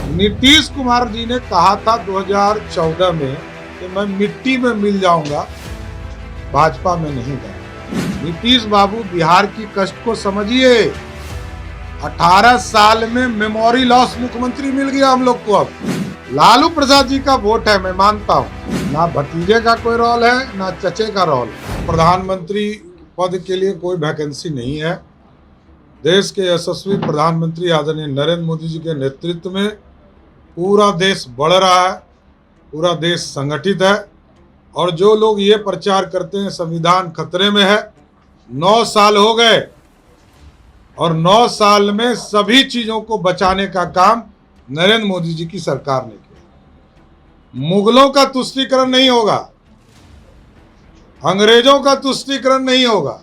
नीतीश कुमार जी ने कहा था 2014 में कि मैं मिट्टी में मिल जाऊंगा, भाजपा में नहीं जाऊंगा। नीतीश बाबू, बिहार की कष्ट को समझिए। 18 साल में मेमोरी लॉस मुख्यमंत्री मिल गया हम लोग को। अब लालू प्रसाद जी का वोट है, मैं मानता हूँ। ना भतीजे का कोई रोल है, ना चचे का रोल। प्रधानमंत्री पद के लिए कोई वैकेंसी नहीं है। देश के यशस्वी प्रधानमंत्री आदरणीय नरेंद्र मोदी जी के नेतृत्व में पूरा देश बढ़ रहा है, पूरा देश संगठित है। और जो लोग ये प्रचार करते हैं संविधान खतरे में है, 9 साल हो गए और 9 साल में सभी चीजों को बचाने का काम नरेंद्र मोदी जी की सरकार ने किया। मुगलों का तुष्टीकरण नहीं होगा, अंग्रेजों का तुष्टीकरण नहीं होगा,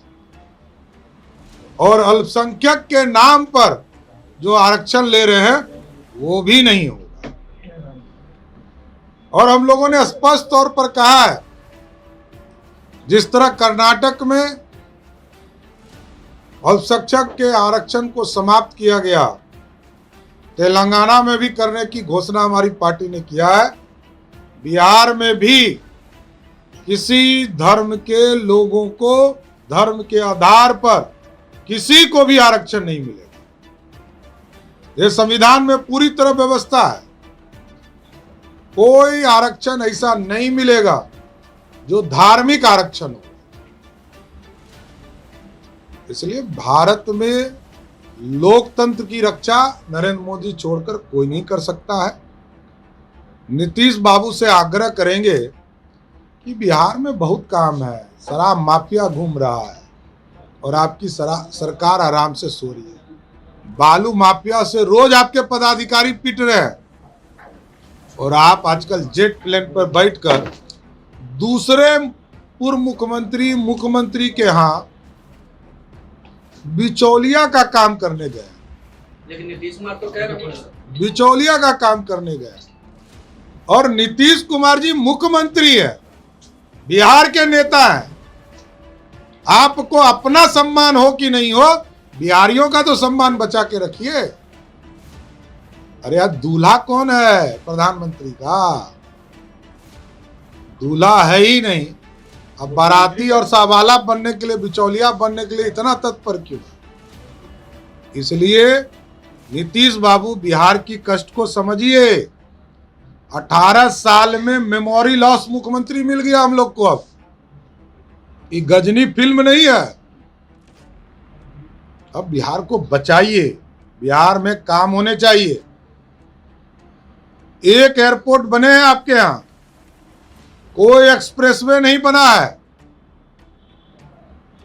और अल्पसंख्यक के नाम पर जो आरक्षण ले रहे हैं वो भी नहीं होगा। और हम लोगों ने स्पष्ट तौर पर कहा है, जिस तरह कर्नाटक में अल्पसंख्यक के आरक्षण को समाप्त किया गया, तेलंगाना में भी करने की घोषणा हमारी पार्टी ने किया है। बिहार में भी किसी धर्म के लोगों को धर्म के आधार पर किसी को भी आरक्षण नहीं मिलेगा। ये संविधान में पूरी तरह व्यवस्था है। कोई आरक्षण ऐसा नहीं मिलेगा जो धार्मिक आरक्षण हो। इसलिए भारत में लोकतंत्र की रक्षा नरेंद्र मोदी छोड़कर कोई नहीं कर सकता है। नीतीश बाबू से आग्रह करेंगे कि बिहार में बहुत काम है, शराब माफिया घूम रहा है और आपकी सरकार आराम से सो रही है। बालू माफिया से रोज आपके पदाधिकारी पिट रहे हैं और आप आजकल जेट प्लेन पर बैठकर दूसरे पूर्व मुख्यमंत्री के यहाँ बिचौलिया का काम करने गए। लेकिन नीतीश कुमार तो कह रहे हैं बिचौलिया का काम करने गए। और नीतीश कुमार जी मुख्यमंत्री है, बिहार के नेता हैं। आपको अपना सम्मान हो कि नहीं हो, बिहारियों का तो सम्मान बचा के रखिए। अरे यार, दूल्हा कौन है प्रधानमंत्री का? दूल्हा है ही नहीं। अब बाराती और सावाला बनने के लिए, बिचौलिया बनने के लिए इतना तत्पर क्यों? इसलिए नीतीश बाबू, बिहार की कष्ट को समझिए। 18 साल में मेमोरी लॉस मुख्यमंत्री मिल गया हम लोग को। अब ये गजनी फिल्म नहीं है। अब बिहार को बचाइए, बिहार में काम होने चाहिए। एक एयरपोर्ट बने हैं आपके यहां, कोई एक्सप्रेसवे नहीं बना है।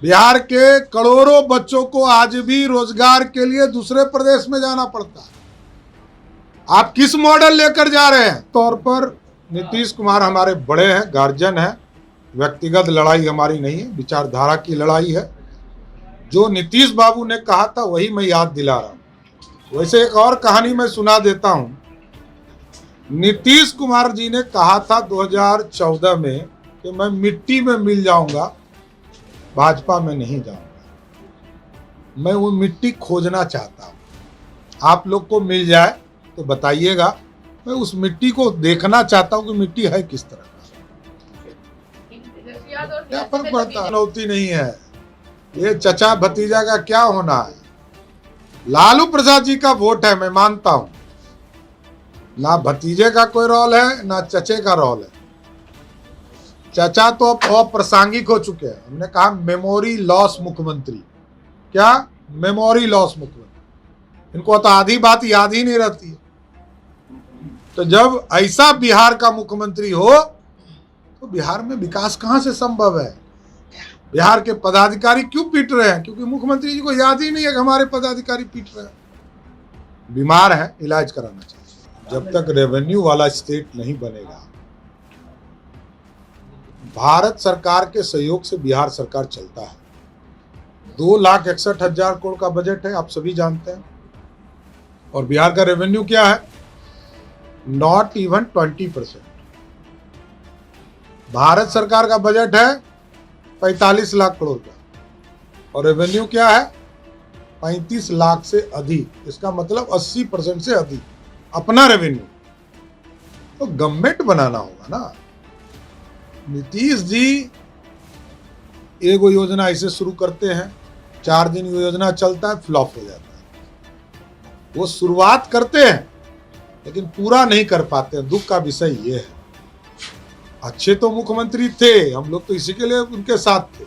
बिहार के करोड़ों बच्चों को आज भी रोजगार के लिए दूसरे प्रदेश में जाना पड़ता है। आप किस मॉडल लेकर जा रहे हैं? तौर पर नीतीश कुमार हमारे बड़े हैं, गार्जियन हैं। व्यक्तिगत लड़ाई हमारी नहीं है, विचारधारा की लड़ाई है। जो नीतीश बाबू ने कहा था वही मैं याद दिला रहा हूं। वैसे एक और कहानी मैं सुना देता हूं। नीतीश कुमार जी ने कहा था 2014 में कि मैं मिट्टी में मिल जाऊंगा, भाजपा में नहीं जाऊंगा। मैं वो मिट्टी खोजना चाहता हूं। आप लोग को मिल जाए तो बताइएगा। मैं उस मिट्टी को देखना चाहता हूं कि मिट्टी है किस तरह का। क्या फर्क पड़ता है? चुनौती नहीं है। ये चचा भतीजा का क्या होना है। लालू प्रसाद जी का वोट है, मैं मानता हूं। ना भतीजे का कोई रोल है, ना चचे का रोल है। चचा तो अप्रासंगिक हो चुके हैं। हमने कहा मेमोरी लॉस मुख्यमंत्री। क्या मेमोरी लॉस मुख्यमंत्री? इनको तो आधी बात याद ही नहीं रहती है। तो जब ऐसा बिहार का मुख्यमंत्री हो तो बिहार में विकास कहां से संभव है? बिहार के पदाधिकारी क्यों पीट रहे हैं? क्योंकि मुख्यमंत्री जी को याद ही नहीं है कि हमारे पदाधिकारी पीट रहे हैं। बीमार है, इलाज कराना चाहिए। जब तक रेवेन्यू वाला स्टेट नहीं बनेगा, भारत सरकार के सहयोग से बिहार सरकार चलता है। 2,61,000 करोड़ का बजट है, आप सभी जानते हैं। और बिहार का रेवेन्यू क्या है? Not even 20%। भारत सरकार का बजट है 45 लाख करोड़ का और रेवेन्यू क्या है? 35 लाख से अधिक। इसका मतलब 80% से अधिक। अपना रेवेन्यू, तो गवर्नमेंट बनाना होगा ना। नीतीश जी एगो योजना ऐसे शुरू करते हैं, 4 दिन योजना चलता है, फ्लॉप हो जाता है। वो शुरुआत करते हैं लेकिन पूरा नहीं कर पाते हैं। दुख का विषय ये है। अच्छे तो मुख्यमंत्री थे, हम लोग तो इसी के लिए उनके साथ थे।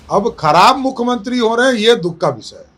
अब खराब मुख्यमंत्री हो रहे हैं, ये दुख का विषय है।